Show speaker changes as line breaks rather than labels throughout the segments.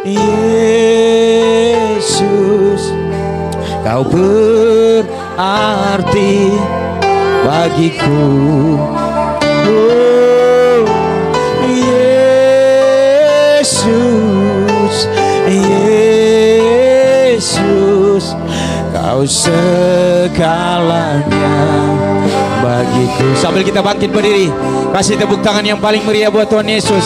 Yesus, Kau berarti bagiku. Oh, Yesus, Yesus, Kau segalanya bagiku. Sambil kita bangkit berdiri, kasih tepuk tangan yang paling meriah buat Tuhan Yesus.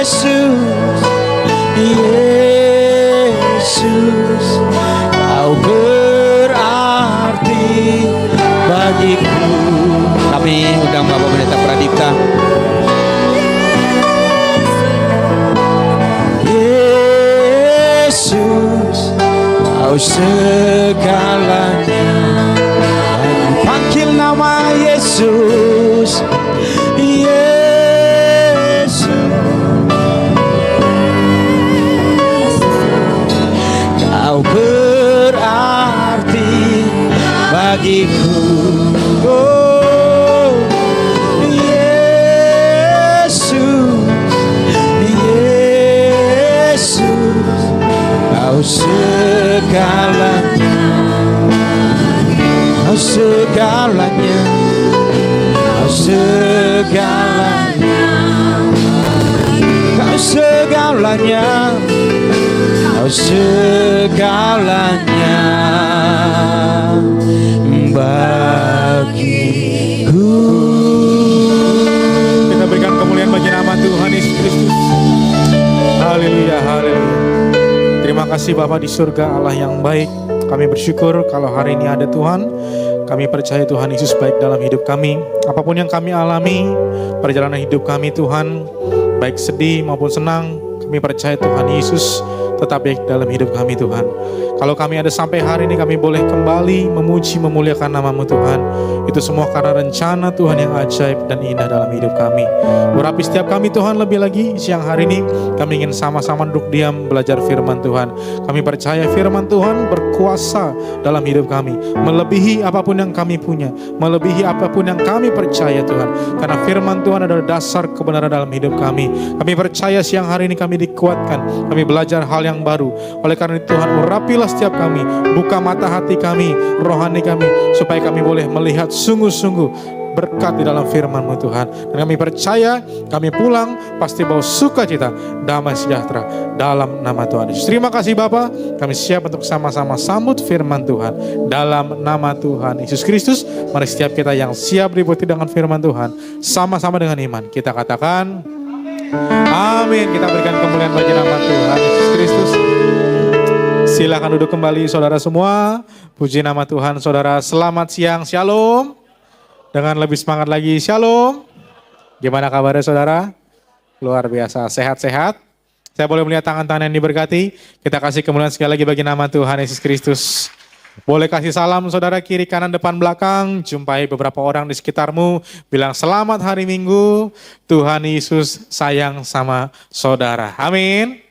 Yesus, Yesus, Kau berarti bagiku. Kami undang Bapak Pendeta Pradipta. Yesus, Kau segalanya. Panggil nama Yesus, Yesus, Kau berarti bagiku. Oh, Yesus, Yesus, Kau segalanya, Kau segalanya, Kau segalanya, Kau segalanya, Kau segalanya bagiku.
Kita berikan kemuliaan bagi nama Tuhan Yesus Kristus. Haleluya, haleluya. Terima kasih Bapa di surga, Allah yang baik. Kami bersyukur kalau hari ini ada Tuhan. Kami percaya Tuhan Yesus baik dalam hidup kami. Apapun yang kami alami, perjalanan hidup kami Tuhan, baik sedih maupun senang, kami percaya Tuhan Yesus tetap baik dalam hidup kami Tuhan. Kalau kami ada sampai hari ini, kami boleh kembali memuji, memuliakan nama-Mu Tuhan. Itu semua karena rencana Tuhan yang ajaib dan indah dalam hidup kami. Urapi setiap kami Tuhan, lebih lagi siang hari ini kami ingin sama-sama duduk diam belajar firman Tuhan. Kami percaya firman Tuhan berkuasa dalam hidup kami, melebihi apapun yang kami punya, melebihi apapun yang kami percaya Tuhan. Karena firman Tuhan adalah dasar kebenaran dalam hidup kami. Kami percaya siang hari ini kami dikuatkan, kami belajar hal yang baru. Oleh karena itu Tuhan, urapilah setiap kami, buka mata hati kami, rohani kami, supaya kami boleh melihat sungguh-sungguh berkat di dalam firman-Mu Tuhan. Dan kami percaya kami pulang pasti bawa sukacita, damai sejahtera dalam nama Tuhan Yesus. Terima kasih Bapa, kami siap untuk sama-sama sambut firman Tuhan dalam nama Tuhan Yesus Kristus. Mari setiap kita yang siap diikuti dengan firman Tuhan, sama-sama dengan iman kita katakan amin. Kita berikan kemuliaan bagi nama Tuhan Yesus Kristus. Silakan duduk kembali saudara semua. Puji nama Tuhan saudara. Selamat siang, shalom. Dengan lebih semangat lagi, shalom. Gimana kabarnya saudara? Luar biasa, sehat-sehat. Saya boleh melihat tangan-tangan yang diberkati. Kita kasih kemuliaan sekali lagi bagi nama Tuhan Yesus Kristus. Boleh kasih salam saudara kiri, kanan, depan, belakang. Jumpai beberapa orang di sekitarmu. Bilang selamat hari Minggu. Tuhan Yesus sayang sama saudara. Amin.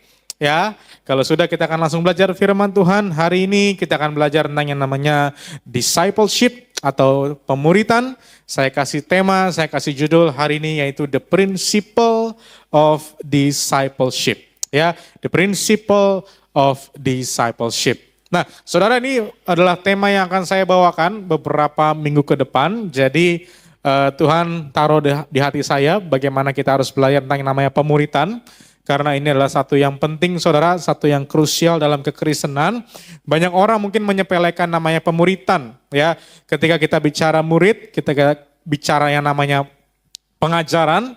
Ya, kalau sudah kita akan langsung belajar firman Tuhan. Hari ini kita akan belajar tentang yang namanya discipleship atau pemuritan. Saya kasih tema, saya kasih judul hari ini yaitu The Principle of Discipleship. Ya, The Principle of Discipleship. Nah, saudara, ini adalah tema yang akan saya bawakan beberapa minggu ke depan. Jadi Tuhan taruh di hati saya bagaimana kita harus belajar tentang yang namanya pemuritan. Karena ini adalah satu yang penting saudara, satu yang krusial dalam kekristenan. Banyak orang mungkin menyepelekan namanya pemuritan. Ya, ketika kita bicara murid, kita bicara yang namanya pengajaran,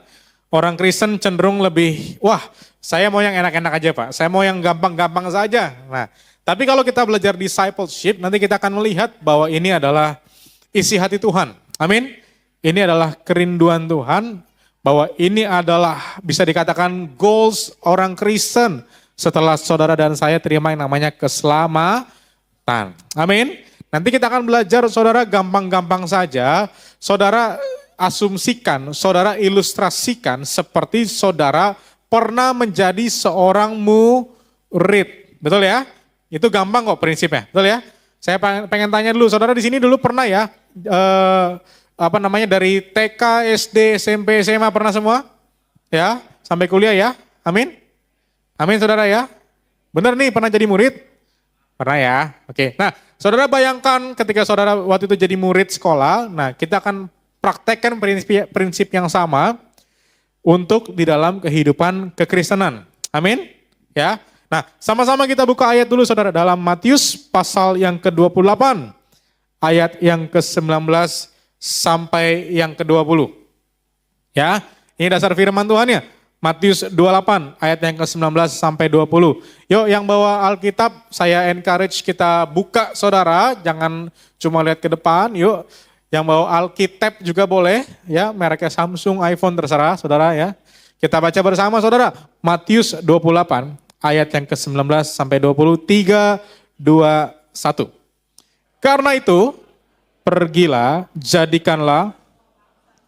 orang Kristen cenderung lebih, wah saya mau yang enak-enak aja Pak, saya mau yang gampang-gampang saja. Nah, tapi kalau kita belajar discipleship, nanti kita akan melihat bahwa ini adalah isi hati Tuhan. Amin. Ini adalah kerinduan Tuhan. Bahwa ini adalah bisa dikatakan goals orang Kristen setelah saudara dan saya terima yang namanya keselamatan. Amin. Nanti kita akan belajar saudara gampang-gampang saja. Saudara asumsikan, saudara ilustrasikan seperti saudara pernah menjadi seorang murid. Betul ya? Itu gampang kok prinsipnya. Betul ya? Saya pengen tanya dulu, saudara di sini dulu pernah ya dari TK, SD, SMP, SMA pernah semua? Ya, sampai kuliah ya. Amin. Amin saudara ya. Benar nih pernah jadi murid? Pernah ya. Oke. Nah, saudara bayangkan ketika saudara waktu itu jadi murid sekolah, nah kita akan praktekkan prinsip yang sama untuk di dalam kehidupan kekristenan. Amin. Ya. Nah, sama-sama kita buka ayat dulu saudara dalam Matius pasal yang ke-28. Ayat yang ke-19 sampai yang ke-20. Ya, ini dasar firman Tuhan ya. Matius 28 ayat yang ke-19 sampai 20. Yuk yang bawa Alkitab saya encourage kita buka saudara, jangan cuma lihat ke depan. Yuk yang bawa Alkitab juga boleh ya, mereknya Samsung, iPhone terserah saudara ya. Kita baca bersama saudara. Matius 28 ayat yang ke-19 sampai 20. 3, 2, 1. Karena itu pergilah, jadikanlah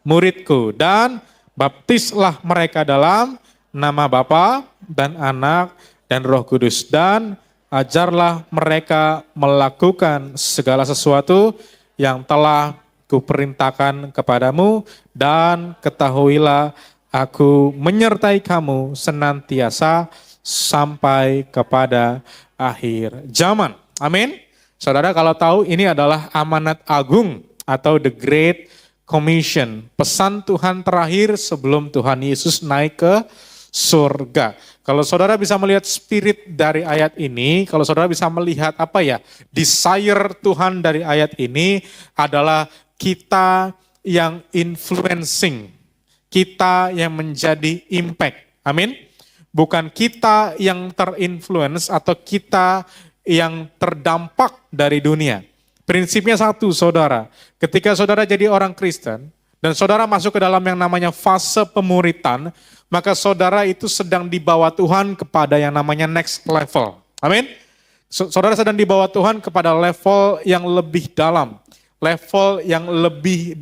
muridku dan baptislah mereka dalam nama Bapa dan Anak dan Roh Kudus dan ajarlah mereka melakukan segala sesuatu yang telah kuperintahkan kepadamu dan ketahuilah aku menyertai kamu senantiasa sampai kepada akhir zaman. Amin. Saudara kalau tahu ini adalah amanat agung atau the Great Commission, pesan Tuhan terakhir sebelum Tuhan Yesus naik ke surga. Kalau saudara bisa melihat spirit dari ayat ini, kalau saudara bisa melihat desire Tuhan dari ayat ini adalah kita yang influencing, kita yang menjadi impact. Amin. Bukan kita yang terinfluence atau kita yang terdampak dari dunia. Prinsipnya satu saudara, ketika saudara jadi orang Kristen dan saudara masuk ke dalam yang namanya fase pemuritan, maka saudara itu sedang dibawa Tuhan kepada yang namanya next level. Amin. Saudara sedang dibawa Tuhan kepada level yang lebih dalam, level yang lebih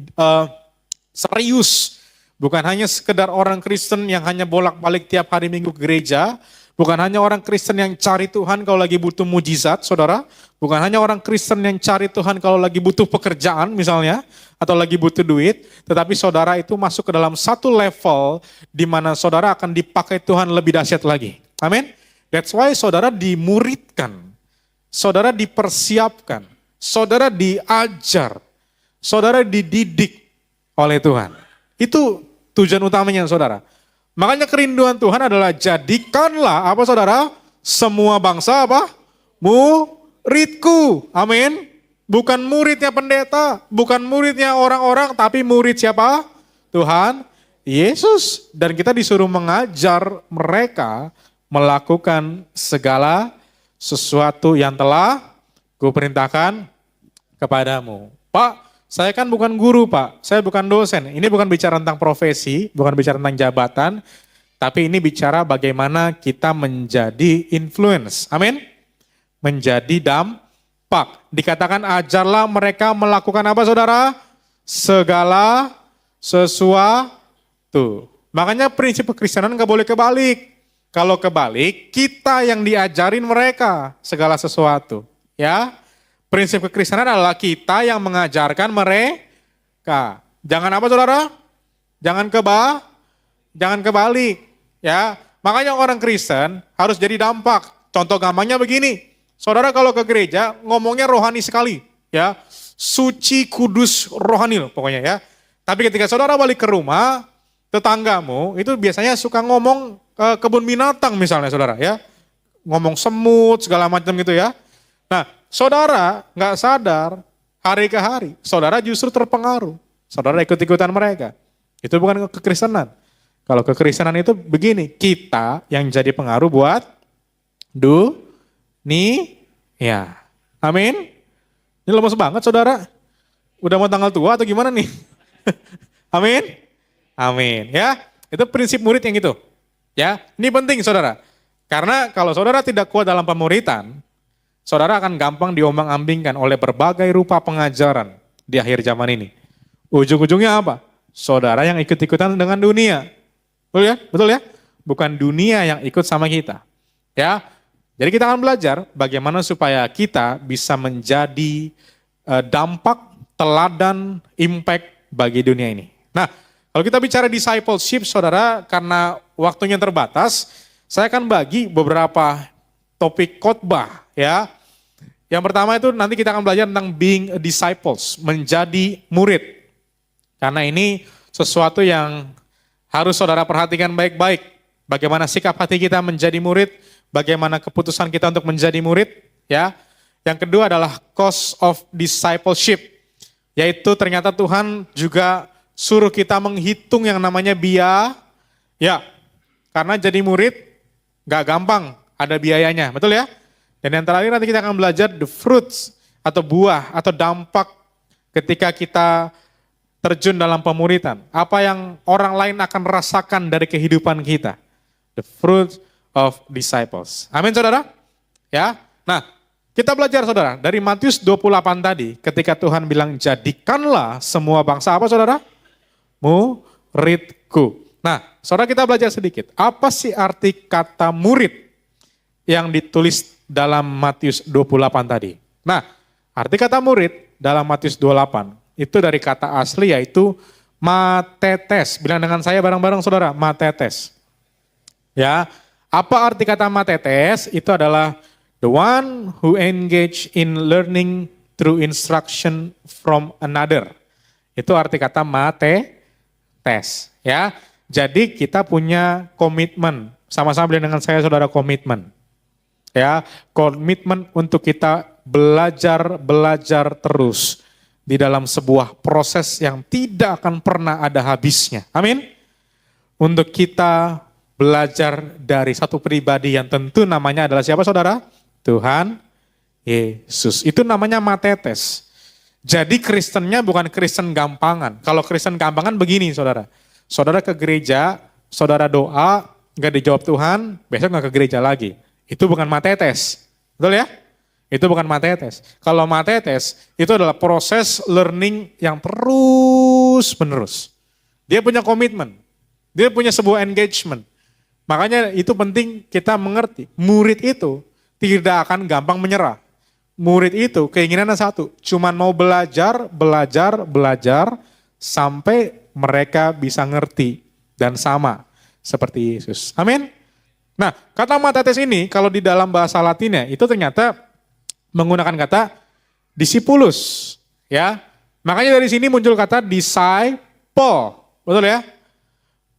serius. Bukan hanya sekedar orang Kristen yang hanya bolak-balik tiap hari Minggu ke gereja, bukan hanya orang Kristen yang cari Tuhan kalau lagi butuh mujizat, saudara. Bukan hanya orang Kristen yang cari Tuhan kalau lagi butuh pekerjaan misalnya, atau lagi butuh duit. Tetapi saudara itu masuk ke dalam satu level di mana saudara akan dipakai Tuhan lebih dahsyat lagi. Amin. That's why saudara dimuridkan, saudara dipersiapkan, saudara diajar, saudara dididik oleh Tuhan. Itu tujuan utamanya saudara. Makanya kerinduan Tuhan adalah jadikanlah apa saudara? Semua bangsa apa? Muridku. Amin. Bukan muridnya pendeta, bukan muridnya orang-orang, tapi murid siapa? Tuhan Yesus. Dan kita disuruh mengajar mereka melakukan segala sesuatu yang telah kuperintahkan kepadamu. Pak, saya kan bukan guru Pak, saya bukan dosen. Ini bukan bicara tentang profesi, bukan bicara tentang jabatan, tapi ini bicara bagaimana kita menjadi influence. Amin. Menjadi dampak. Dikatakan ajarlah mereka melakukan apa saudara? Segala sesuatu. Makanya prinsip kekristenan gak boleh kebalik. Kalau kebalik, kita yang diajarin mereka segala sesuatu. Ya. Prinsip kekristenan adalah kita yang mengajarkan mereka. Jangan apa saudara? Jangan kebalik. Ya, makanya orang Kristen harus jadi dampak. Contoh gampangnya begini. Saudara kalau ke gereja ngomongnya rohani sekali. Ya, suci, kudus, rohani loh pokoknya ya. Tapi ketika saudara balik ke rumah, tetanggamu itu biasanya suka ngomong kebun binatang misalnya saudara ya. Ngomong semut segala macam gitu ya. Nah, saudara nggak sadar hari ke hari, saudara justru terpengaruh. Saudara ikut-ikutan mereka. Itu bukan kekristenan. Kalau kekristenan itu begini, kita yang jadi pengaruh buat dunia. Amin. Ini lemes banget saudara. Udah mau tanggal tua atau gimana nih? Amin. Amin. Ya, itu prinsip murid yang gitu. Ya, ini penting saudara. Karena kalau saudara tidak kuat dalam pemuritan, saudara akan gampang diombang-ambingkan oleh berbagai rupa pengajaran di akhir zaman ini. Ujung-ujungnya apa? Saudara yang ikut-ikutan dengan dunia. Betul ya? Betul ya? Bukan dunia yang ikut sama kita. Ya. Jadi kita akan belajar bagaimana supaya kita bisa menjadi dampak, teladan, impact bagi dunia ini. Nah, kalau kita bicara discipleship, saudara, karena waktunya terbatas, saya akan bagi beberapa topik khotbah, ya. Yang pertama itu nanti kita akan belajar tentang being a disciples, menjadi murid. Karena ini sesuatu yang harus saudara perhatikan baik-baik. Bagaimana sikap hati kita menjadi murid, bagaimana keputusan kita untuk menjadi murid, ya. Yang kedua adalah cost of discipleship, yaitu ternyata Tuhan juga suruh kita menghitung yang namanya biaya, ya. Karena jadi murid gak gampang, ada biayanya, betul ya? Dan yang terakhir nanti kita akan belajar the fruits atau buah atau dampak ketika kita terjun dalam pemuridan. Apa yang orang lain akan rasakan dari kehidupan kita. The fruit of disciples. Amin saudara? Ya. Nah, kita belajar saudara dari Matius 28 tadi ketika Tuhan bilang jadikanlah semua bangsa apa saudara? Muridku. Nah, saudara kita belajar sedikit. Apa sih arti kata murid yang ditulis dalam Matius 28 tadi? Nah, arti kata murid dalam Matius 28 itu dari kata asli yaitu matetes. Bilang dengan saya bareng-bareng saudara, matetes. Ya, apa arti kata matetes? Itu adalah the one who engage in learning through instruction from another. Itu arti kata matetes. Ya, jadi kita punya komitmen. Sama-sama bilang dengan saya saudara, komitmen. Ya, komitmen untuk kita belajar terus di dalam sebuah proses yang tidak akan pernah ada habisnya. Amin. Untuk kita belajar dari satu pribadi yang tentu namanya adalah siapa saudara? Tuhan Yesus. Itu namanya matetes. Jadi Kristennya bukan Kristen gampangan. Kalau Kristen gampangan begini saudara. Saudara ke gereja, saudara doa, gak dijawab Tuhan, besok gak ke gereja lagi. Itu bukan matetes, betul ya? Itu bukan matetes. Kalau matetes itu adalah proses learning yang terus menerus. Dia punya komitmen, dia punya sebuah engagement. Makanya itu penting kita mengerti, murid itu tidak akan gampang menyerah. Murid itu keinginannya satu, cuman mau belajar sampai mereka bisa ngerti dan sama seperti Yesus. Amin. Nah, kata matetes ini kalau di dalam bahasa Latinnya itu ternyata menggunakan kata discipulus, ya. Makanya dari sini muncul kata disciple, betul ya?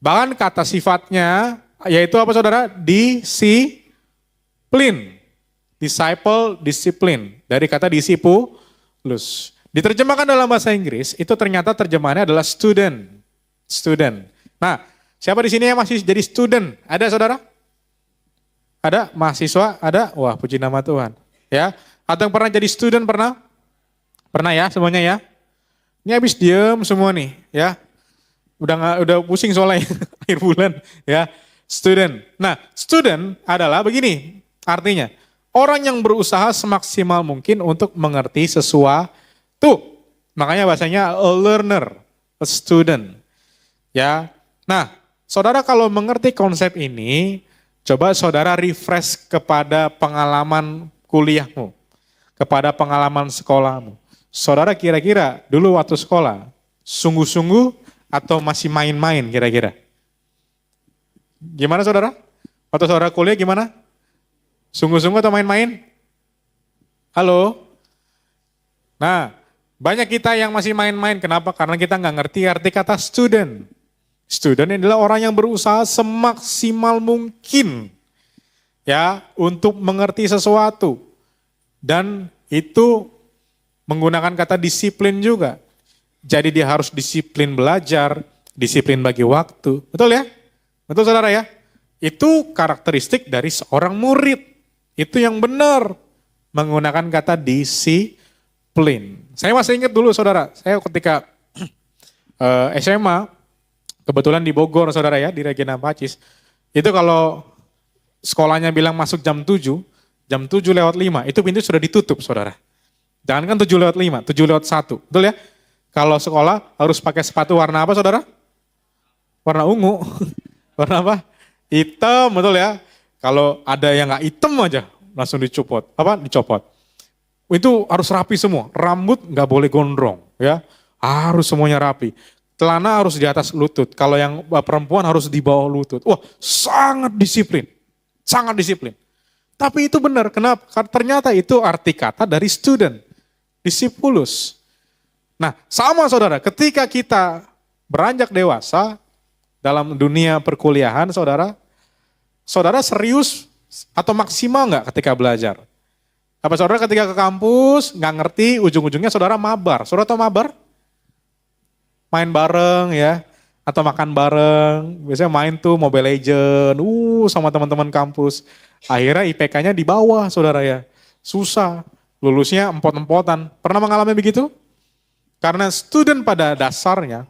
Bahkan kata sifatnya yaitu apa saudara? Disiplin. Disciple, disiplin. Dari kata discipulus. Diterjemahkan dalam bahasa Inggris itu ternyata terjemahannya adalah student. Student. Nah, siapa di sini yang masih jadi student? Ada saudara? Ada mahasiswa? Ada? Wah, puji nama Tuhan. Ya, atau yang pernah jadi student pernah? Pernah ya semuanya ya? Ini habis diem semua nih, ya. Udah pusing soalnya akhir bulan, ya. Student. Nah, student adalah begini artinya. Orang yang berusaha semaksimal mungkin untuk mengerti sesuatu. Makanya bahasanya a learner, a student. Ya. Nah, saudara kalau mengerti konsep ini, coba saudara refresh kepada pengalaman kuliahmu, kepada pengalaman sekolahmu. Saudara kira-kira dulu waktu sekolah, sungguh-sungguh atau masih main-main kira-kira? Gimana saudara? Waktu saudara kuliah gimana? Sungguh-sungguh atau main-main? Halo? Nah, banyak kita yang masih main-main. Kenapa? Karena kita nggak ngerti arti kata student. Student adalah orang yang berusaha semaksimal mungkin ya untuk mengerti sesuatu. Dan itu menggunakan kata disiplin juga. Jadi dia harus disiplin belajar, disiplin bagi waktu. Betul ya? Betul saudara ya? Itu karakteristik dari seorang murid. Itu yang benar. Menggunakan kata disiplin. Saya masih ingat dulu saudara, saya ketika SMA, kebetulan di Bogor saudara ya, di Regina Pacis. Itu kalau sekolahnya bilang masuk jam 7, jam 7:05, itu pintu sudah ditutup saudara. Jangan kan 7:05, 7:01, betul ya? Kalau sekolah harus pakai sepatu warna apa saudara? Warna ungu. Warna apa? Hitam, betul ya? Kalau ada yang nggak hitam aja, langsung dicopot. Apa? Dicopot. Itu harus rapi semua, rambut nggak boleh gondrong ya. harus semuanya rapi. Celana harus di atas lutut. Kalau yang perempuan harus di bawah lutut. Wah, sangat disiplin. Sangat disiplin. Tapi itu benar. Kenapa? Karena ternyata itu arti kata dari student. Discipulus. Nah, sama saudara, ketika kita beranjak dewasa dalam dunia perkuliahan, saudara serius atau maksimal nggak ketika belajar? Apa saudara ketika ke kampus nggak ngerti, ujung-ujungnya saudara mabar. Saudara tahu mabar? Main bareng ya, atau makan bareng. Biasanya main tuh Mobile Legend, sama teman-teman kampus. Akhirnya IPK-nya di bawah saudara ya. Susah, lulusnya empot-empotan. Pernah mengalami begitu? Karena student pada dasarnya,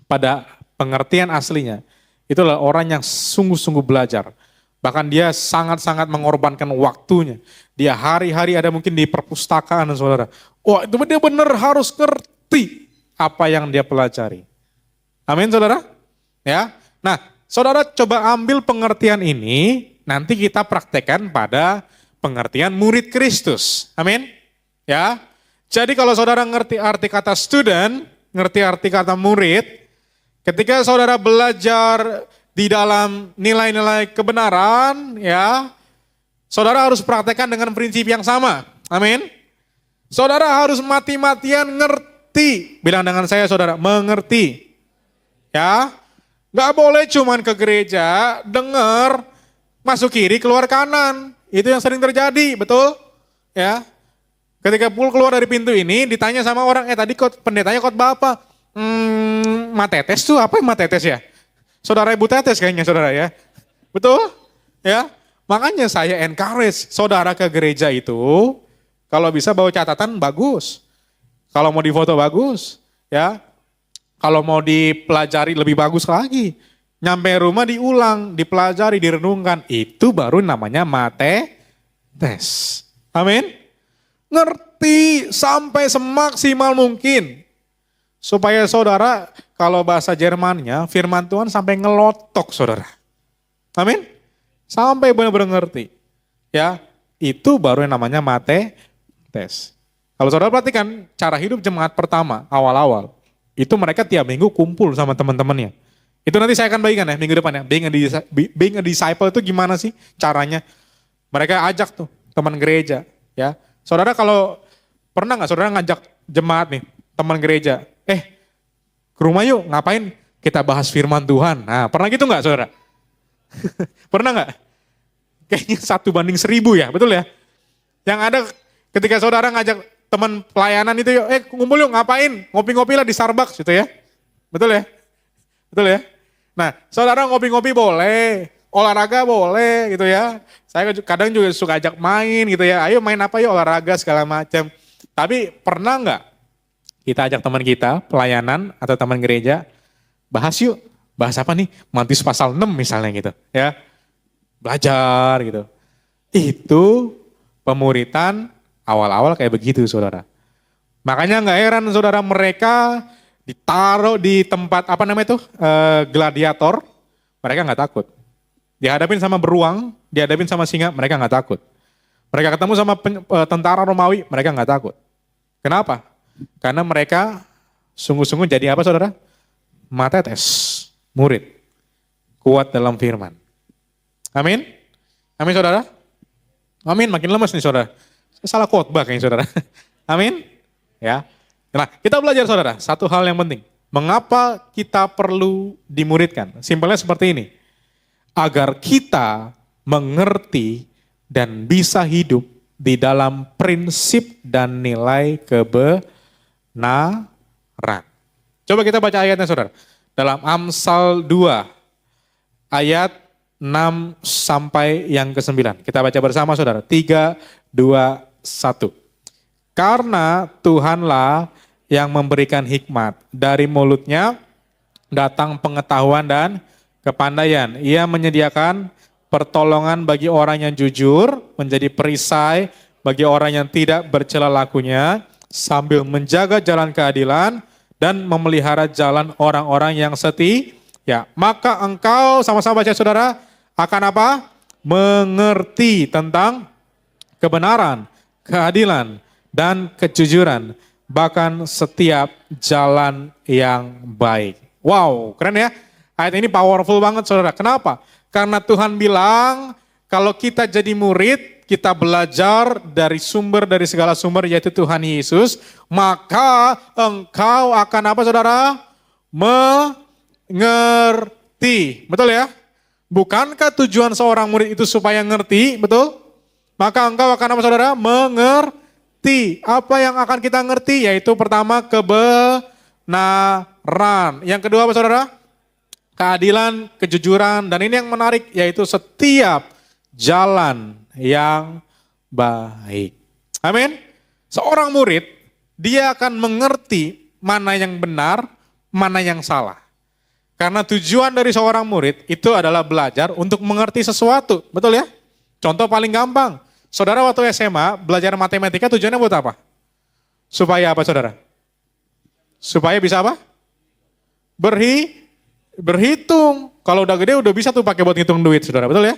pada pengertian aslinya, itu adalah orang yang sungguh-sungguh belajar. Bahkan dia sangat-sangat mengorbankan waktunya. Dia hari-hari ada mungkin di perpustakaan saudara. Wah itu dia benar harus ngerti apa yang dia pelajari. Amin saudara? Ya. Nah saudara coba ambil pengertian ini, nanti kita praktekkan pada pengertian murid Kristus. Amin? Ya. Jadi kalau saudara ngerti arti kata student, ngerti arti kata murid, ketika saudara belajar di dalam nilai-nilai kebenaran, ya, saudara harus praktekkan dengan prinsip yang sama. Amin. Saudara harus mati-matian ngerti. Bilang dengan saya saudara, mengerti. Ya, nggak boleh cuman ke gereja, dengar, masuk kiri, keluar kanan. Itu yang sering terjadi, betul? Ya. Ketika keluar dari pintu ini, ditanya sama orang, tadi pendetanya khotbah apa? Matetes tuh apa matetes ya? Saudara Ibu Tetes kayaknya saudara ya. Betul? Ya. Makanya saya encourage saudara ke gereja itu, kalau bisa bawa catatan bagus. Kalau mau difoto bagus, ya. Kalau mau dipelajari lebih bagus lagi. Nyampe rumah diulang, dipelajari, direnungkan. Itu baru namanya matetes. Amin. Ngerti sampai semaksimal mungkin. Supaya saudara, kalau bahasa Jermannya, firman Tuhan sampai ngelotok saudara. Amin. Sampai benar-benar ngerti. Ya, itu baru yang namanya matetes. Kalau saudara perhatikan cara hidup jemaat pertama, awal-awal. Itu mereka tiap minggu kumpul sama teman-temannya. Itu nanti saya akan bagikan ya minggu depan ya. Being a disciple itu gimana sih caranya? Mereka ajak tuh teman gereja. Ya, saudara kalau pernah nggak saudara ngajak jemaat nih, teman gereja. Ke rumah yuk ngapain? Kita bahas firman Tuhan. Nah pernah gitu nggak saudara? Pernah nggak? Kayaknya 1:1000 ya, betul ya? Yang ada ketika saudara ngajak teman pelayanan itu yuk, ngumpul yuk ngapain? Ngopi-ngopi lah di Starbucks gitu ya. Betul ya? Betul ya? Nah saudara ngopi-ngopi boleh, olahraga boleh gitu ya. Saya kadang juga suka ajak main gitu ya. Ayo main apa yuk, olahraga segala macam. Tapi pernah nggak kita ajak teman kita, pelayanan atau teman gereja, bahas yuk. Bahas apa nih? Matius pasal 6 misalnya gitu ya. Belajar gitu. Itu pemuritan awal-awal kayak begitu saudara. Makanya nggak heran saudara mereka ditaruh di tempat apa namanya itu gladiator, mereka nggak takut. Dihadapin sama beruang, dihadapin sama singa, mereka nggak takut. Mereka ketemu sama tentara Romawi, mereka nggak takut. Kenapa? Karena mereka sungguh-sungguh jadi apa saudara? Matetes, murid, kuat dalam firman. Amin? Amin saudara? Amin, makin lemes nih saudara. Salah khotbah kayaknya saudara. Amin? Ya. Nah, kita belajar saudara, satu hal yang penting. Mengapa kita perlu dimuridkan? Simpelnya seperti ini. Agar kita mengerti dan bisa hidup di dalam prinsip dan nilai kebenaran. Coba kita baca ayatnya saudara. Dalam Amsal 2 ayat 6 sampai yang ke-9. Kita baca bersama saudara. 3, 2, 1. Karena Tuhanlah yang memberikan hikmat. Dari mulutnya datang pengetahuan dan kepandaian. Ia menyediakan pertolongan bagi orang yang jujur, menjadi perisai bagi orang yang tidak bercela lakunya, sambil menjaga jalan keadilan dan memelihara jalan orang-orang yang setia. Maka engkau, sama-sama baca saudara, akan apa? Mengerti tentang kebenaran, keadilan, dan kejujuran. bahkan setiap jalan yang baik. Wow, keren ya. Ayat ini powerful banget saudara. Kenapa? Karena Tuhan bilang kalau kita jadi murid, kita belajar dari sumber dari segala sumber yaitu Tuhan Yesus, maka engkau akan apa saudara? Mengerti. Betul ya? Bukankah tujuan seorang murid itu supaya ngerti? Betul? Maka engkau akan apa saudara? Mengerti. Apa yang akan kita ngerti? Yaitu pertama kebenaran. Yang kedua apa saudara? Keadilan, kejujuran. Dan ini yang menarik yaitu setiap jalan yang baik. Amin. Seorang murid, dia akan mengerti mana yang benar, mana yang salah. Karena tujuan dari seorang murid itu adalah belajar untuk mengerti sesuatu. Betul ya? Contoh paling gampang. Saudara waktu SMA belajar matematika tujuannya buat apa? Supaya apa saudara? Supaya bisa apa? Berhitung. Kalau udah gede udah bisa tuh pakai buat ngitung duit saudara. Betul ya?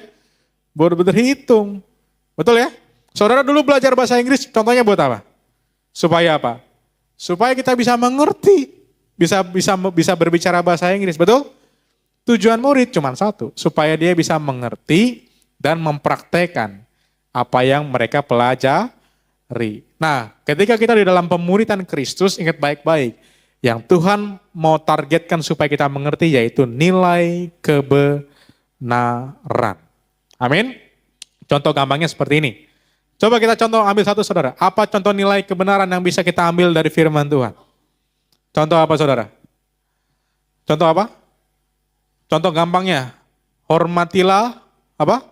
Buat berhitung. Betul ya? Saudara dulu belajar bahasa Inggris contohnya buat apa? Supaya apa? Supaya kita bisa mengerti. Bisa berbicara bahasa Inggris, betul? Tujuan murid cuma satu, supaya dia bisa mengerti dan mempraktekkan apa yang mereka pelajari. Nah, ketika kita di dalam pemuridan Kristus, ingat baik-baik, yang Tuhan mau targetkan supaya kita mengerti yaitu nilai kebenaran. Amin? Contoh gampangnya seperti ini. Coba kita contoh ambil satu saudara. Apa contoh nilai kebenaran yang bisa kita ambil dari firman Tuhan? Contoh apa saudara? Contoh apa? Contoh gampangnya, hormatilah apa?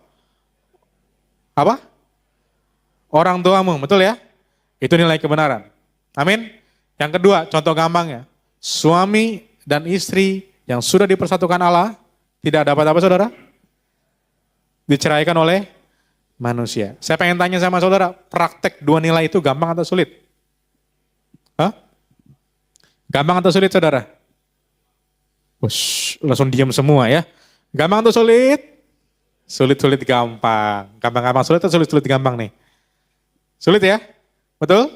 Apa? Orang tuamu, betul ya? Itu nilai kebenaran. Amin. Yang kedua, contoh gampangnya, suami dan istri yang sudah dipersatukan Allah, tidak dapat apa saudara? Diceraikan oleh manusia. Saya pengen tanya sama saudara, praktek dua nilai itu gampang atau sulit? Hah? Gampang atau sulit saudara? Wush, langsung diam semua ya. Gampang atau sulit? Sulit-sulit gampang. Gampang-gampang sulit atau sulit-sulit gampang nih? Sulit ya? Betul?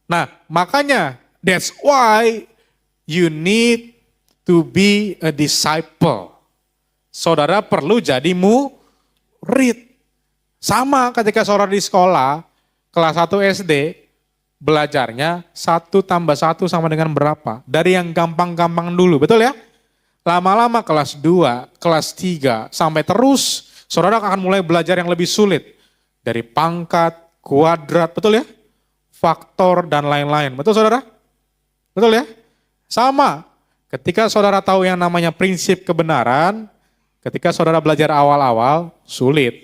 Nah makanya that's why you need to be a disciple. Saudara perlu jadi murid. Sama ketika saudara di sekolah, kelas 1 SD, belajarnya 1 tambah 1 sama dengan berapa? Dari yang gampang-gampang dulu, betul ya? Lama-lama kelas 2, kelas 3, sampai terus saudara akan mulai belajar yang lebih sulit. Dari pangkat, kuadrat, betul ya? Faktor dan lain-lain, betul saudara? Betul ya? Sama, ketika saudara tahu yang namanya prinsip kebenaran, ketika saudara belajar awal-awal, sulit.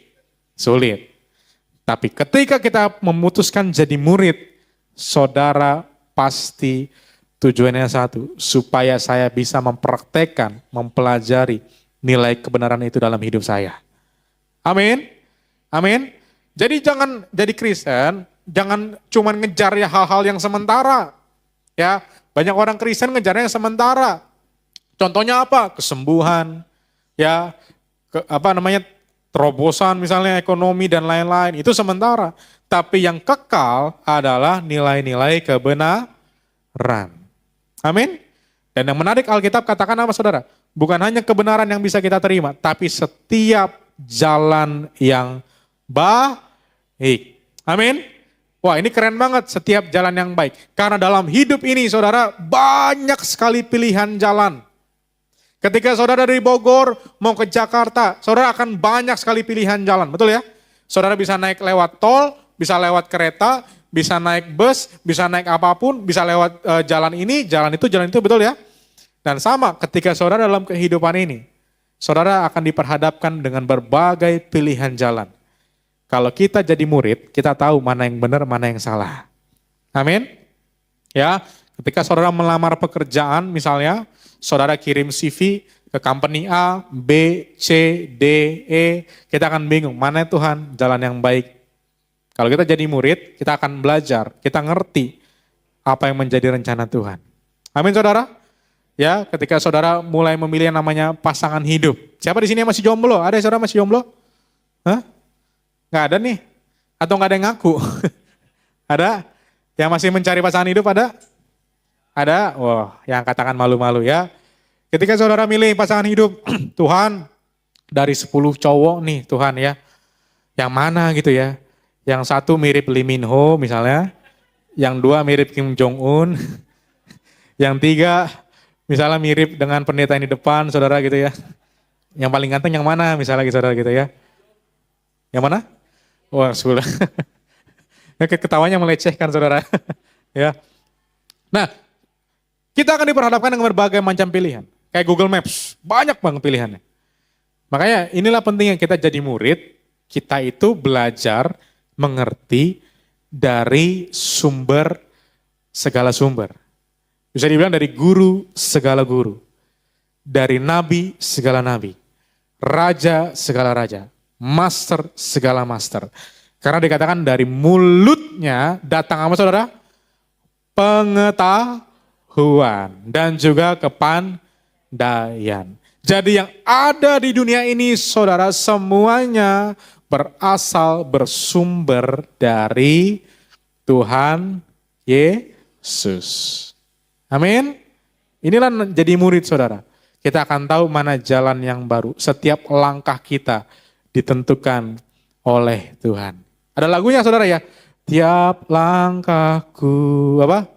Tapi ketika kita memutuskan jadi murid, saudara pasti tujuannya satu, supaya saya bisa mempraktekkan, mempelajari nilai kebenaran itu dalam hidup saya. Amin. Amin. Jadi jangan jadi Kristen, jangan cuma ngejar ya hal-hal yang sementara. Ya, banyak orang Kristen ngejarnya yang sementara. Contohnya apa? Kesembuhan, ya, terobosan misalnya ekonomi dan lain-lain, itu sementara. Tapi yang kekal adalah nilai-nilai kebenaran. Amin. Dan yang menarik Alkitab katakan apa saudara? Bukan hanya kebenaran yang bisa kita terima, tapi setiap jalan yang baik. Amin. Wah ini keren banget, setiap jalan yang baik. Karena dalam hidup ini saudara banyak sekali pilihan jalan. Ketika saudara dari Bogor mau ke Jakarta, saudara akan banyak sekali pilihan jalan, betul ya? Saudara bisa naik lewat tol, bisa lewat kereta, bisa naik bus, bisa naik apapun, bisa lewat jalan ini, jalan itu, betul ya? Dan sama ketika saudara dalam kehidupan ini, saudara akan diperhadapkan dengan berbagai pilihan jalan. Kalau kita jadi murid, kita tahu mana yang benar, mana yang salah. Amin? Ya, ketika saudara melamar pekerjaan misalnya, saudara kirim CV ke company A, B, C, D, E, kita akan bingung, mana Tuhan jalan yang baik. Kalau kita jadi murid, kita akan belajar, kita ngerti apa yang menjadi rencana Tuhan. Amin saudara? Ya, ketika saudara mulai memilih yang namanya pasangan hidup. Siapa di sini yang masih jomblo? Ada saudara masih jomblo? Hah? Nggak ada nih? Atau nggak ada yang ngaku? Ada? Yang masih mencari pasangan hidup ada? Ada? Wah, yang katakan malu-malu ya. Ketika saudara milih pasangan hidup, Tuhan dari 10 cowok nih Tuhan ya. Yang mana gitu ya. Yang satu mirip Lee Min Ho misalnya. Yang dua mirip Kim Jong Un. Yang tiga misalnya mirip dengan pendeta yang di depan saudara gitu ya. Yang paling ganteng yang mana misalnya gitu saudara gitu ya. Yang mana? Wah sudah. Ketawanya melecehkan saudara. Ya. Nah, kita akan diperhadapkan dengan berbagai macam pilihan. Kayak Google Maps, banyak banget pilihannya. Makanya inilah pentingnya kita jadi murid, kita itu belajar mengerti dari sumber segala sumber. Bisa dibilang dari guru segala guru. Dari nabi segala nabi. Raja segala raja. Master segala master. Karena dikatakan dari mulutnya datang apa saudara? Pengetahuan dan juga kepandaian. Jadi yang ada di dunia ini saudara semuanya bersumber dari Tuhan Yesus. Amin. Inilah jadi murid saudara. Kita akan tahu mana jalan yang baru. Setiap langkah kita ditentukan oleh Tuhan. Ada lagunya saudara ya. Tiap langkahku apa?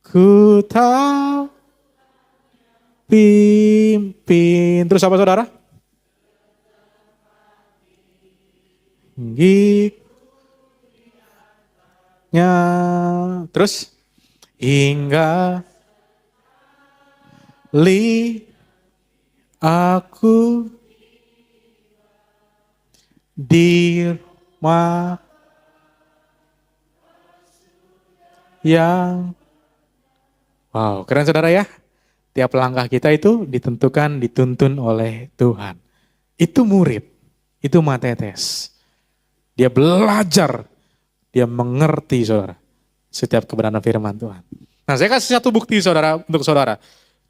Ku tahu pimpin. Terus apa saudara? Nya. Terus hingga aku di rumah yang wow, keren saudara ya. Tiap langkah kita itu ditentukan, dituntun oleh Tuhan. Itu murid, itu matetes. Dia belajar, dia mengerti saudara. Setiap kebenaran firman Tuhan. Nah saya kasih satu bukti saudara untuk saudara.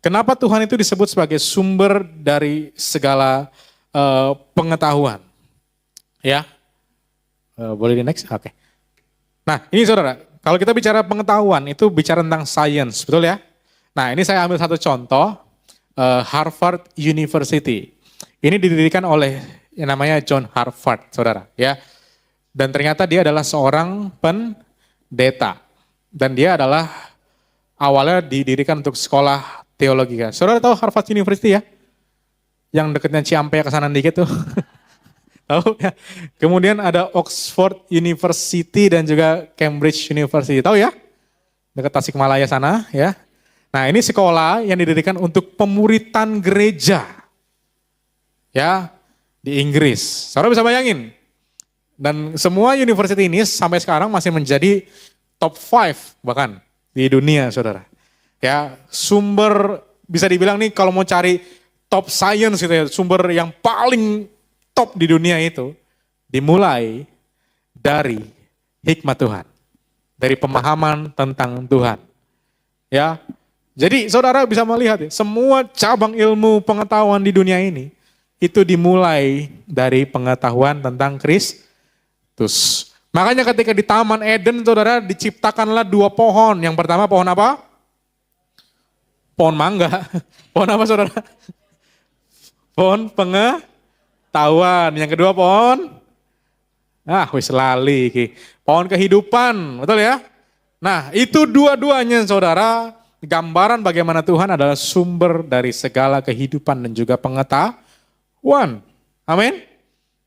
Kenapa Tuhan itu disebut sebagai sumber dari segala pengetahuan. Ya, boleh di next? Oke. Nah ini saudara, kalau kita bicara pengetahuan itu bicara tentang science, betul ya? Nah ini saya ambil satu contoh, Harvard University. Ini didirikan oleh yang namanya John Harvard, saudara. Ya, dan ternyata dia adalah seorang pendeta. Dan dia adalah awalnya didirikan untuk sekolah teologi. Saudara tahu Harvard University ya? Yang dekatnya Ciampea ke sana dikit tuh. Tahu ya? Kemudian ada Oxford University dan juga Cambridge University. Tahu ya? Dekat Tasikmalaya sana ya. Nah ini sekolah yang didirikan untuk pemuritan gereja. Ya, di Inggris. Saudara bisa bayangin. Dan semua university ini sampai sekarang masih menjadi top 5 bahkan di dunia saudara. Ya, sumber bisa dibilang nih kalau mau cari top science gitu ya, sumber yang paling top di dunia itu dimulai dari hikmat Tuhan. Dari pemahaman tentang Tuhan. Ya. Jadi saudara bisa melihat ya, semua cabang ilmu pengetahuan di dunia ini itu dimulai dari pengetahuan tentang Kristus. Makanya ketika di Taman Eden saudara diciptakanlah 2 pohon. Yang pertama pohon apa? Pohon mangga. Pohon apa saudara? Pohon pengetahuan. Yang kedua pohon? Wis lali. Pohon kehidupan. Betul ya? Nah itu dua-duanya saudara. Gambaran bagaimana Tuhan adalah sumber dari segala kehidupan dan juga pengetahuan. Amin.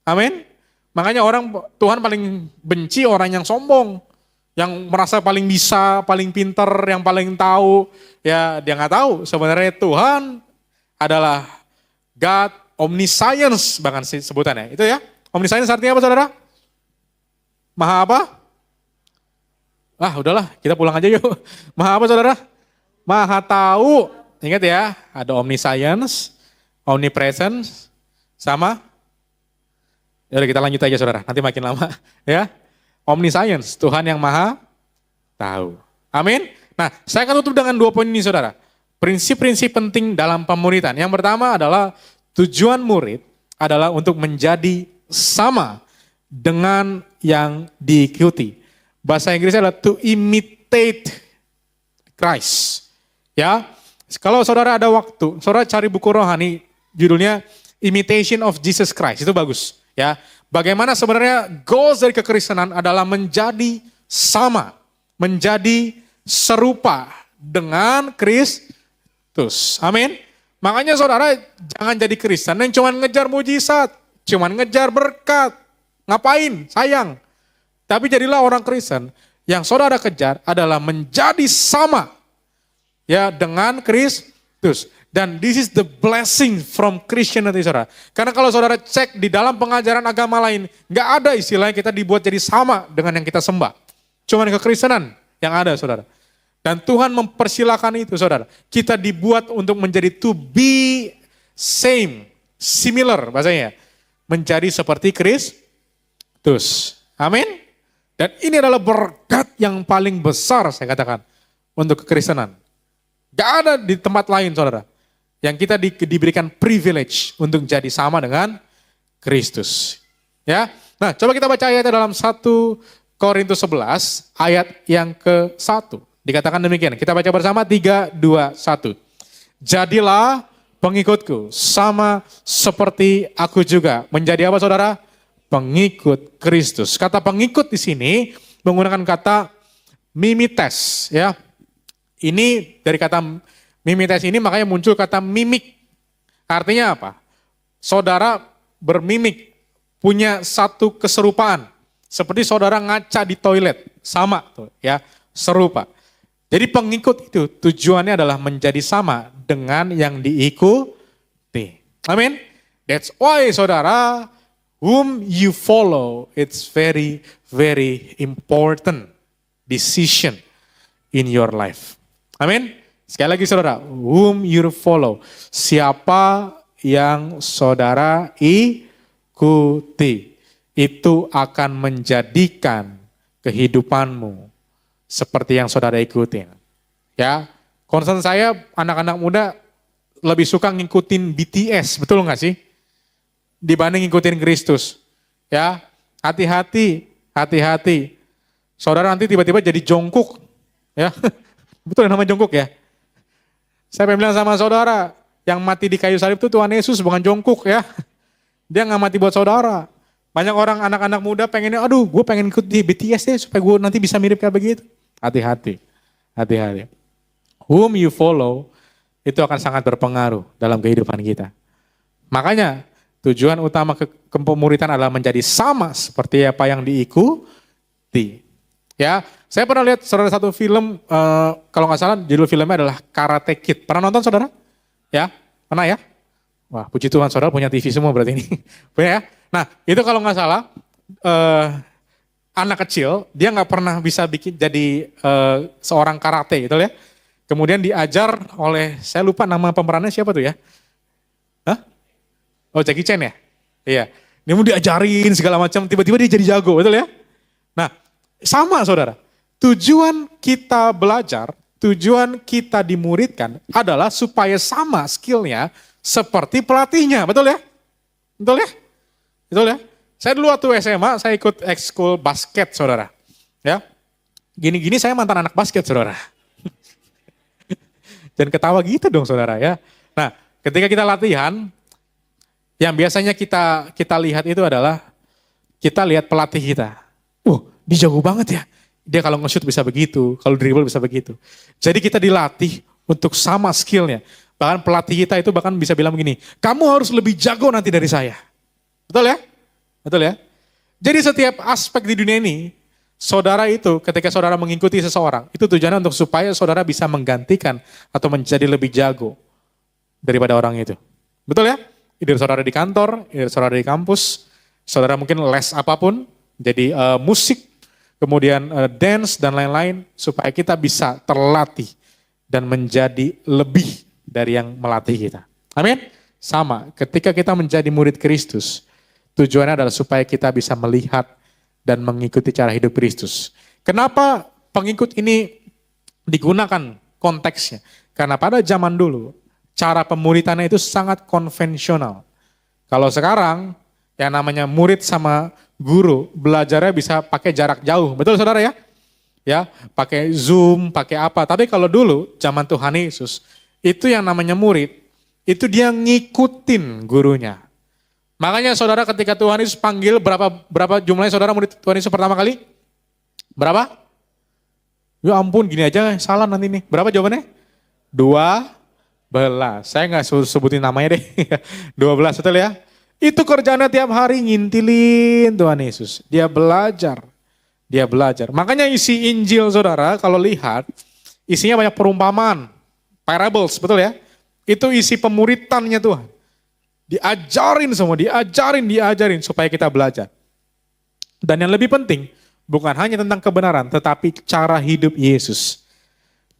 Amin. Makanya Tuhan paling benci orang yang sombong. Yang merasa paling bisa, paling pinter, yang paling tahu. Ya dia nggak tahu sebenarnya Tuhan adalah God omniscience bahkan sebutannya. Itu ya. Omniscience artinya apa saudara? Maha apa? Udahlah kita pulang aja yuk. Maha apa saudara? Maha tahu. Ingat ya, ada omniscience, omnipresence, sama. Yaudah kita lanjut aja saudara, nanti makin lama. Ya, omniscience, Tuhan yang maha tahu. Amin. Nah, saya akan tutup dengan 2 poin ini saudara. Prinsip-prinsip penting dalam pemuridan. Yang pertama adalah tujuan murid adalah untuk menjadi sama dengan yang diikuti. Bahasa Inggrisnya adalah to imitate imitate Christ. Ya, kalau saudara ada waktu, saudara cari buku rohani, judulnya Imitation of Jesus Christ, itu bagus. Ya, bagaimana sebenarnya goals dari kekristenan adalah menjadi sama, menjadi serupa dengan Kristus. Amin. Makanya saudara jangan jadi Kristen yang cuma ngejar mujizat, cuma ngejar berkat. Ngapain? Sayang. Tapi jadilah orang Kristen yang saudara kejar adalah menjadi sama ya dengan Kristus. Dan this is the blessing from Christianity, saudara. Karena kalau saudara cek di dalam pengajaran agama lain, nggak ada istilahnya kita dibuat jadi sama dengan yang kita sembah. Cuman kekristenan yang ada, saudara. Dan Tuhan mempersilahkan itu, saudara. Kita dibuat untuk menjadi to be same, similar bahasanya. Menjadi seperti Kristus. Amin. Dan ini adalah berkat yang paling besar, saya katakan, untuk kekristenan. Gak ada di tempat lain, saudara, yang kita diberikan privilege untuk jadi sama dengan Kristus. Ya, nah coba kita baca ayatnya dalam 1 Korintus 11 ayat yang ke-1. Dikatakan demikian, kita baca bersama 3, 2, 1. Jadilah pengikutku sama seperti aku juga. Menjadi apa, saudara? Pengikut Kristus. Kata pengikut di sini menggunakan kata mimites, ya. Ini dari kata mimites ini makanya muncul kata mimik. Artinya apa? Saudara bermimik, punya satu keserupaan. Seperti saudara ngaca di toilet, sama tuh, ya, serupa. Jadi pengikut itu tujuannya adalah menjadi sama dengan yang diikuti. Amin. That's why, saudara, whom you follow, it's very, very important decision in your life. Amin. Sekali lagi, saudara, whom you follow, siapa yang saudara ikuti, itu akan menjadikan kehidupanmu seperti yang saudara ikutin. Ya, concern saya anak-anak muda lebih suka ngikutin BTS, betul nggak sih? Dibanding ngikutin Kristus. Ya, hati-hati, hati-hati. Saudara nanti tiba-tiba jadi jongkok. Ya, betul nama jongkok ya? Saya pengen bilang sama saudara, yang mati di kayu salib itu Tuhan Yesus, bukan jongkok ya. Dia nggak mati buat saudara. Banyak orang anak-anak muda pengennya, aduh gue pengen ikut di BTS deh supaya gue nanti bisa mirip kayak begitu. Hati-hati, hati-hati. Whom you follow, itu akan sangat berpengaruh dalam kehidupan kita. Makanya tujuan utama kepemuritan adalah menjadi sama seperti apa yang diikuti. Ya, saya pernah lihat saudara satu film, kalau nggak salah judul filmnya adalah Karate Kid. Pernah nonton, saudara? Ya, pernah ya? Wah, puji Tuhan, saudara punya TV semua berarti ini. Punya ya? Nah, itu kalau nggak salah, anak kecil, dia nggak pernah bisa jadi seorang karate gitu ya. Kemudian diajar oleh, saya lupa nama pemerannya siapa tuh ya? Hah? Oh, Jackie Chan ya? Iya. Dia mau diajarin segala macam, tiba-tiba dia jadi jago, betul ya? Nah, sama, saudara. Tujuan kita belajar, tujuan kita dimuridkan adalah supaya sama skillnya seperti pelatihnya, betul ya? Betul ya? Betul ya? Saya dulu waktu SMA, saya ikut ekskul basket, saudara. Ya, gini-gini saya mantan anak basket, saudara. Dan ketawa gitu dong, saudara ya. Nah, ketika kita latihan, yang biasanya kita lihat itu adalah, kita lihat pelatih kita. Dia jago banget ya. Dia kalau nge-shoot bisa begitu, kalau dribble bisa begitu. Jadi kita dilatih untuk sama skillnya. Bahkan pelatih kita itu bahkan bisa bilang begini, kamu harus lebih jago nanti dari saya. Betul ya? Betul ya? Jadi setiap aspek di dunia ini, saudara itu ketika saudara mengikuti seseorang, itu tujuannya untuk supaya saudara bisa menggantikan atau menjadi lebih jago daripada orang itu. Betul ya? Either saudara di kantor, either saudara di kampus, saudara mungkin les apapun, jadi musik, kemudian dance dan lain-lain, supaya kita bisa terlatih dan menjadi lebih dari yang melatih kita. Amin? Sama, ketika kita menjadi murid Kristus, tujuannya adalah supaya kita bisa melihat dan mengikuti cara hidup Kristus. Kenapa pengikut ini digunakan konteksnya? Karena pada zaman dulu, cara pemuritannya itu sangat konvensional. Kalau sekarang, yang namanya murid sama guru, belajarnya bisa pakai jarak jauh. Betul, saudara ya? ya, pakai Zoom, pakai apa. Tapi kalau dulu zaman Tuhan Yesus, itu yang namanya murid, itu dia ngikutin gurunya. Makanya saudara ketika Tuhan Yesus panggil, berapa jumlahnya saudara murid Tuhan Yesus pertama kali? Berapa? Ya ampun, gini aja salah nanti nih. Berapa jawabannya? 12. Saya nggak sebutin namanya deh. 12, betul ya? Itu kerjaannya tiap hari ngintilin Tuhan Yesus. Dia belajar. Dia belajar. Makanya isi Injil saudara kalau lihat, isinya banyak perumpamaan. Parables, betul ya? Itu isi pemuritannya Tuhan. Diajarin semua, diajarin supaya kita belajar. Dan yang lebih penting, bukan hanya tentang kebenaran, tetapi cara hidup Yesus.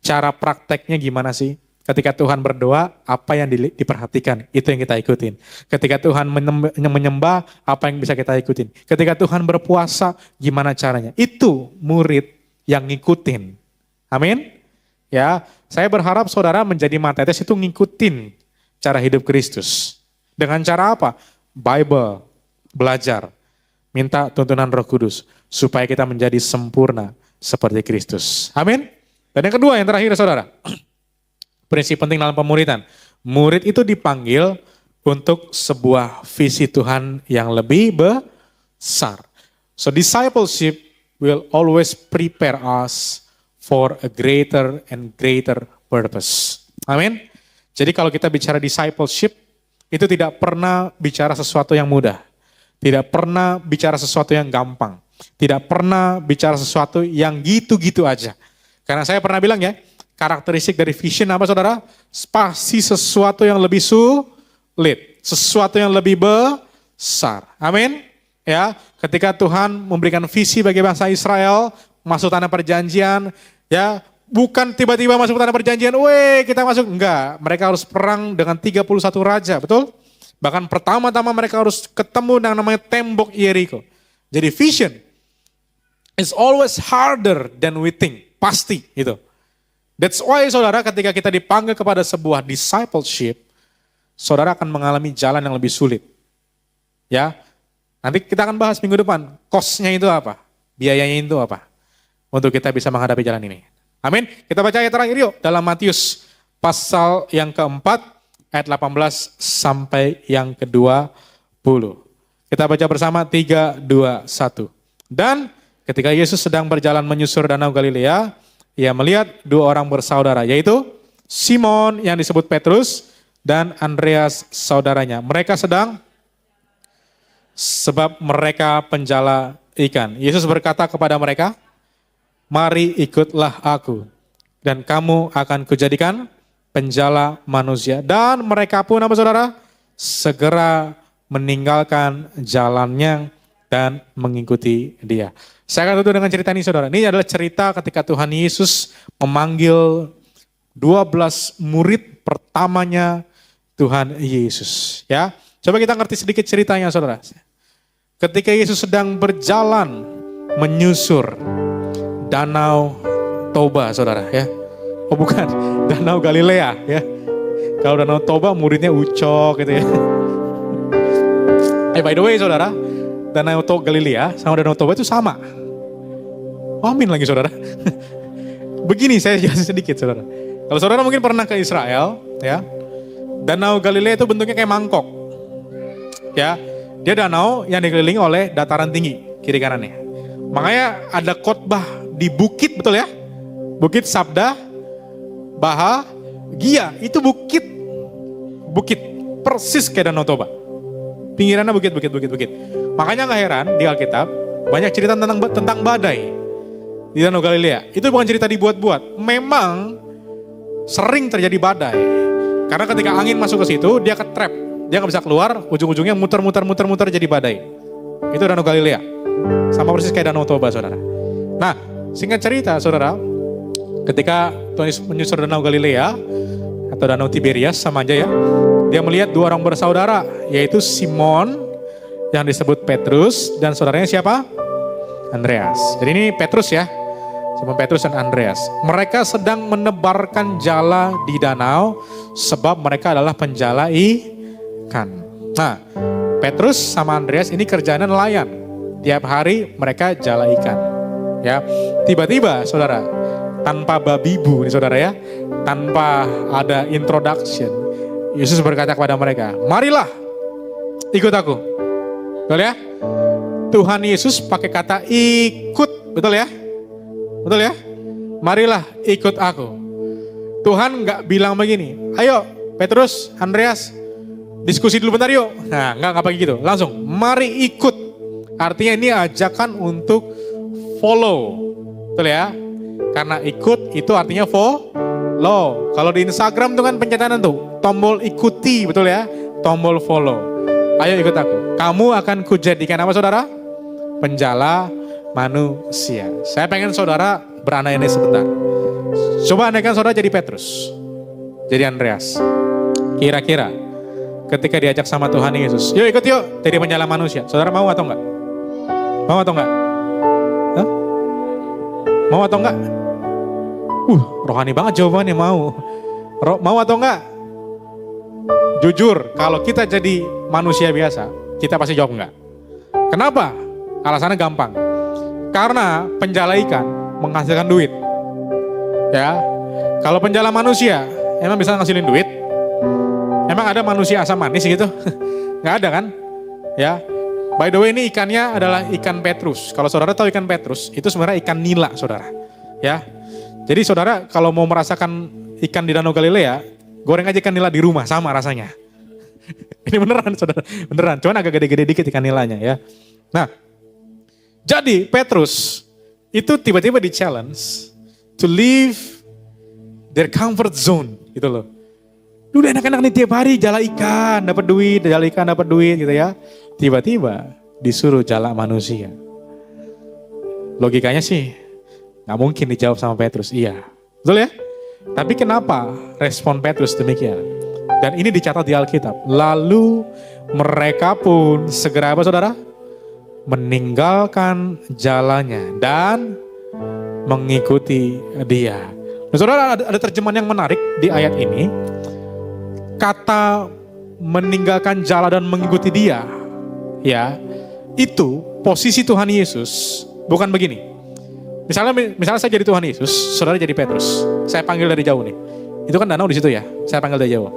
Cara prakteknya gimana sih? Ketika Tuhan berdoa, apa yang diperhatikan, itu yang kita ikutin. Ketika Tuhan menyembah, apa yang bisa kita ikutin. Ketika Tuhan berpuasa, gimana caranya. Itu murid yang ngikutin. Amin? Ya, saya berharap saudara menjadi matetes itu ngikutin cara hidup Kristus. Dengan cara apa? Bible, belajar, minta tuntunan Roh Kudus supaya kita menjadi sempurna seperti Kristus. Amin. Dan yang kedua, yang terakhir saudara, prinsip penting dalam pemuridan. Murid itu dipanggil untuk sebuah visi Tuhan yang lebih besar. So discipleship will always prepare us for a greater and greater purpose. Amin. Jadi kalau kita bicara discipleship, itu tidak pernah bicara sesuatu yang mudah. Tidak pernah bicara sesuatu yang gampang. Tidak pernah bicara sesuatu yang gitu-gitu aja. Karena saya pernah bilang ya, karakteristik dari vision apa saudara? Pasti sesuatu yang lebih sulit. Sesuatu yang lebih besar. Amin. Ya, ketika Tuhan memberikan visi bagi bangsa Israel, masuk tanah perjanjian, ya, bukan tiba-tiba masuk tanah perjanjian, kita masuk. Enggak, mereka harus perang dengan 31 raja, betul? Bahkan pertama-tama mereka harus ketemu dengan namanya tembok Yeriko. Jadi vision is always harder than we think, pasti gitu. That's why saudara ketika kita dipanggil kepada sebuah discipleship, saudara akan mengalami jalan yang lebih sulit. Ya, nanti kita akan bahas minggu depan, cost-nya itu apa, biayanya itu apa, untuk kita bisa menghadapi jalan ini. Amin. Kita baca ayat terakhir yuk dalam Matius pasal yang keempat ayat 18 sampai yang ke-20. Kita baca bersama 3, 2, 1. Dan ketika Yesus sedang berjalan menyusur danau Galilea, ia melihat dua orang bersaudara, yaitu Simon yang disebut Petrus dan Andreas saudaranya. Mereka sedang sebab mereka penjala ikan. Yesus berkata kepada mereka, mari ikutlah aku, dan kamu akan kujadikan penjala manusia. Dan mereka pun apa saudara? Segera meninggalkan jalannya dan mengikuti dia. Saya akan tutup dengan cerita ini saudara. Ini adalah cerita ketika Tuhan Yesus memanggil 12 murid pertamanya Tuhan Yesus. Ya, coba kita ngerti sedikit ceritanya saudara. Ketika Yesus sedang berjalan menyusur Danau Toba saudara ya. Oh bukan, Danau Galilea ya. Kalau Danau Toba muridnya Ucok gitu ya. By the way saudara, Danau Galilea sama Danau Toba itu sama. Amin lagi saudara. Begini saya jelasin sedikit saudara. Kalau saudara mungkin pernah ke Israel ya. Danau Galilea itu bentuknya kayak mangkok. Ya, dia danau yang dikelilingi oleh dataran tinggi kiri kanannya. Makanya ada khotbah di bukit, betul ya? Bukit Sabda Bahagia, itu bukit persis kayak Danau Toba. Pinggirannya bukit. Makanya gak heran di Alkitab banyak cerita tentang badai di Danau Galilea. Itu bukan cerita dibuat-buat. Memang sering terjadi badai. Karena ketika angin masuk ke situ, dia ke-trap. Dia gak bisa keluar, ujung-ujungnya muter jadi badai. Itu Danau Galilea. Sama persis kayak Danau Toba, saudara. Nah, singkat cerita, saudara, ketika Tuhan Yesus menyusur Danau Galilea, atau Danau Tiberias, sama aja ya, dia melihat dua orang bersaudara, yaitu Simon, yang disebut Petrus, dan saudaranya siapa? Andreas. Jadi ini Petrus ya, Simon Petrus dan Andreas. Mereka sedang menebarkan jala di danau, sebab mereka adalah penjala ikan. Nah, Petrus sama Andreas ini kerjaannya nelayan. Tiap hari mereka jala ikan. Ya, tiba-tiba saudara, tanpa babi bu nih saudara ya, tanpa ada introduction, Yesus berkata kepada mereka, marilah ikut aku. Betul ya? Tuhan Yesus pakai kata ikut, betul ya? Betul ya? Marilah ikut aku. Tuhan nggak bilang begini, ayo Petrus, Andreas, diskusi dulu bentar yuk. Nah, nggak pakai gitu, langsung mari ikut. Artinya ini ajakan untuk follow, betul ya? Karena ikut itu artinya follow. Kalau di Instagram tuh kan pencetakan tuh tombol ikuti, betul ya? Tombol follow. Ayo ikut aku. Kamu akan kujadikan apa saudara? Penjala manusia. Saya pengen saudara berandai-andai sebentar. Coba andaikan saudara jadi Petrus, jadi Andreas. Kira-kira ketika diajak sama Tuhan Yesus, yuk ikut yuk jadi penjala manusia. Saudara mau atau enggak? Mau atau enggak? Hah? Mau atau enggak? Rohani banget jawabannya, mau. Mau atau enggak? Jujur, kalau kita jadi manusia biasa, kita pasti jawab enggak. Kenapa? Alasannya gampang. Karena penjala ikan menghasilkan duit. Ya, kalau penjala manusia, emang bisa ngasilin duit? Emang ada manusia asam manis gitu? Nggak ada kan? Ya. By the way, ini ikannya adalah ikan Petrus. Kalau saudara tahu ikan Petrus, itu sebenarnya ikan nila, saudara. Ya. Jadi saudara kalau mau merasakan ikan di Danau Galilea, goreng aja ikan nila di rumah, sama rasanya. Ini beneran, saudara. Beneran. Cuman agak gede-gede dikit ikan nilanya ya. Nah, jadi Petrus itu tiba-tiba di challenge to leave their comfort zone gitu loh. Udah enak-enak nih tiap hari jala ikan dapat duit, jala ikan dapat duit gitu ya. Tiba-tiba disuruh jala manusia. Logikanya sih nggak mungkin dijawab sama Petrus, iya. Betul ya? Tapi kenapa respon Petrus demikian? Dan ini dicatat di Alkitab. Lalu mereka pun segera apa saudara? Meninggalkan jalannya dan mengikuti dia. Nah, saudara ada terjemahan yang menarik di ayat ini. Kata meninggalkan jalan dan mengikuti dia, ya, itu posisi Tuhan Yesus bukan begini. Misalnya saya jadi Tuhan Yesus, saudara jadi Petrus. Saya panggil dari jauh nih. Itu kan danau di situ ya. Saya panggil dari jauh.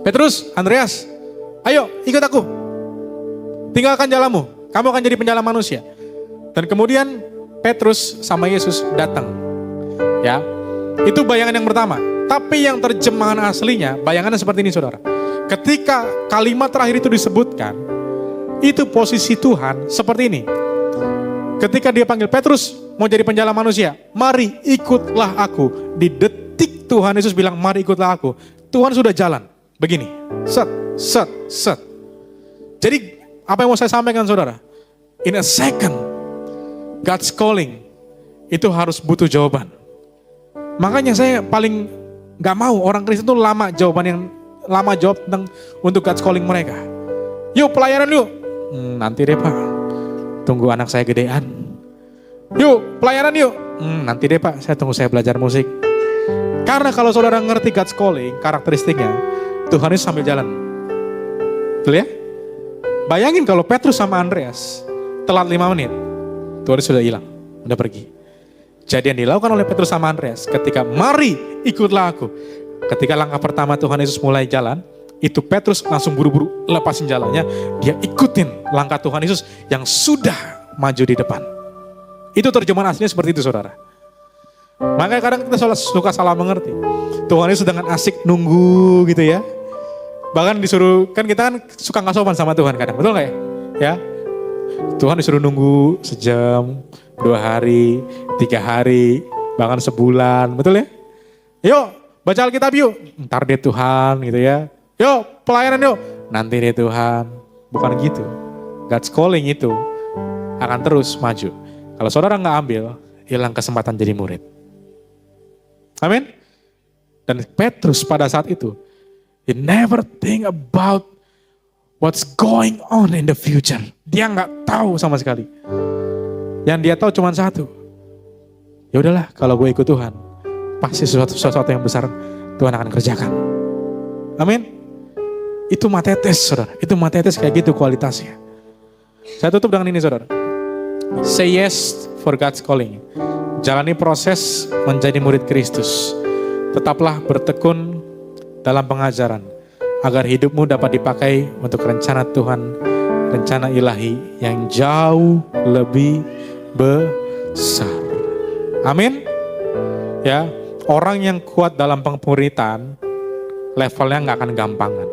Petrus, Andreas, ayo ikut aku. Tinggalkan jalanmu. Kamu akan jadi penjala manusia. Dan kemudian Petrus sama Yesus datang. Ya. Itu bayangan yang pertama. Tapi yang terjemahan aslinya, bayangannya seperti ini saudara. Ketika kalimat terakhir itu disebutkan, itu posisi Tuhan seperti ini. Ketika dia panggil Petrus mau jadi penjala manusia, mari ikutlah aku. Di detik Tuhan Yesus bilang mari ikutlah aku, Tuhan sudah jalan. Begini, set, set, set. Jadi apa yang mau saya sampaikan saudara? In a second, God's calling itu harus butuh jawaban. Makanya saya paling gak mau orang Kristen itu lama jawab tentang untuk God's calling mereka. Yuk pelayanan yuk. Nanti deh Pak, tunggu anak saya gedean. Yuk pelayanan yuk. Nanti deh Pak, saya tunggu saya belajar musik. Karena kalau saudara ngerti God's calling, karakteristiknya, Tuhan itu sambil jalan. Betul ya? Bayangin kalau Petrus sama Andreas telat 5 menit, Tuhan sudah hilang, udah pergi. Jadi yang dilakukan oleh Petrus sama Andreas ketika mari ikutlah aku. Ketika langkah pertama Tuhan Yesus mulai jalan, itu Petrus langsung buru-buru lepasin jalannya. Dia ikutin langkah Tuhan Yesus yang sudah maju di depan. Itu terjemahan aslinya seperti itu saudara. Makanya kadang kita suka salah mengerti. Tuhan Yesus dengan asik nunggu gitu ya. Bahkan disuruh, kan kita kan suka gak sopan sama Tuhan kadang, betul gak ya? Ya, Tuhan disuruh nunggu sejam, 2 hari, 3 hari, bahkan sebulan, betul ya? Yuk, baca Alkitab yuk, ntar deh Tuhan gitu ya. Yuk, pelayanan yuk, nanti deh Tuhan. Bukan gitu. God's calling itu akan terus maju. Kalau saudara gak ambil, hilang kesempatan jadi murid. Amin? Dan Petrus pada saat itu, he never think about what's going on in the future. Dia nggak tahu sama sekali. Yang dia tahu cuma satu. Ya udahlah, kalau gue ikut Tuhan, pasti sesuatu yang besar Tuhan akan kerjakan. Amin. Itu matetes, saudara. Itu matetes kayak gitu kualitasnya. Saya tutup dengan ini, saudara. Say yes for God's calling. Jalani proses menjadi murid Kristus. Tetaplah bertekun dalam pengajaran agar hidupmu dapat dipakai untuk rencana Tuhan, rencana ilahi yang jauh lebih besar. Amin. Ya, orang yang kuat dalam pemuritan levelnya nggak akan gampangan.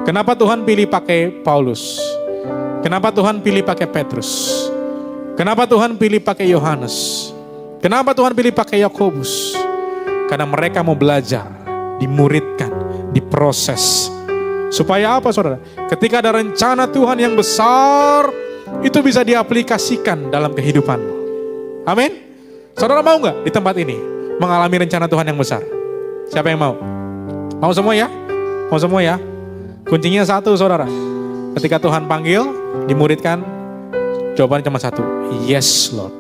Kenapa Tuhan pilih pakai Paulus? Kenapa Tuhan pilih pakai Petrus? Kenapa Tuhan pilih pakai Yohanes? Kenapa Tuhan pilih pakai Yakobus? Karena mereka mau belajar, dimuridkan, diproses. Supaya apa saudara? Ketika ada rencana Tuhan yang besar, itu bisa diaplikasikan dalam kehidupanmu. Amin. Saudara mau nggak di tempat ini mengalami rencana Tuhan yang besar? Siapa yang mau? Mau semua ya? Mau semua ya? Kuncinya satu saudara. Ketika Tuhan panggil, dimuridkan, jawabannya cuma satu. Yes Lord,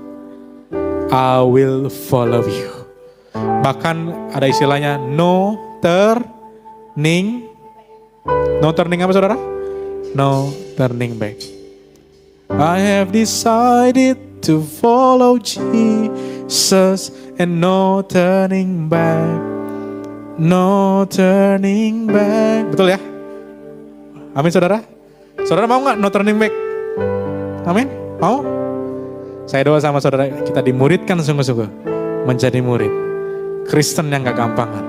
I will follow you. Bahkan ada istilahnya no turning. No turning apa saudara? No turning back. I have decided to follow Jesus and no turning back. No turning back. Betul ya? Amin saudara? Saudara mau gak no turning back? Amin? Mau? Saya doa sama saudara, kita dimuridkan sungguh-sungguh menjadi murid Kristen yang gak gampangan,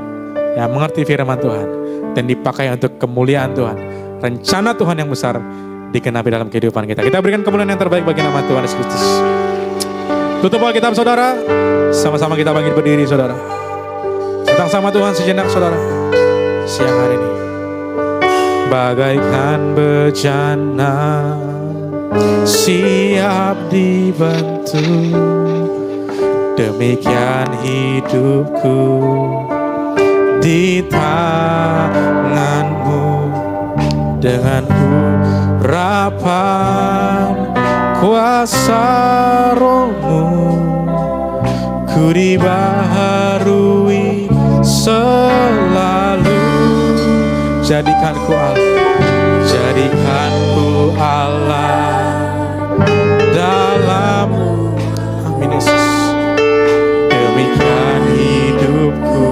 yang mengerti firman Tuhan dan dipakai untuk kemuliaan Tuhan. Rencana Tuhan yang besar digenapi dalam kehidupan kita. Kita berikan kemuliaan yang terbaik bagi nama Tuhan Yesus Kristus. Tutup Alkitab saudara, sama-sama kita bangkit berdiri saudara. Datang sama Tuhan sejenak saudara, siang hari ini. Bagaikan bejana siap dibantu, demikian hidupku di tanganmu. Dengan urapan kuasa Rohmu, ku dibaharui selalu. Jadikanku Allah dalam-Mu. Amin Yesus. Demikian hidupku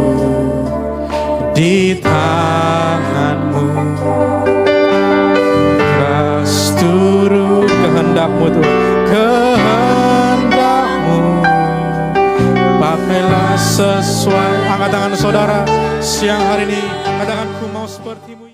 di tangan-Mu. Turut kehendak-Mu Tuhan, kehendak-Mu. Pakailah sesuai. Angkat tangan saudara siang hari ini, katakan ku mau seperti-Mu.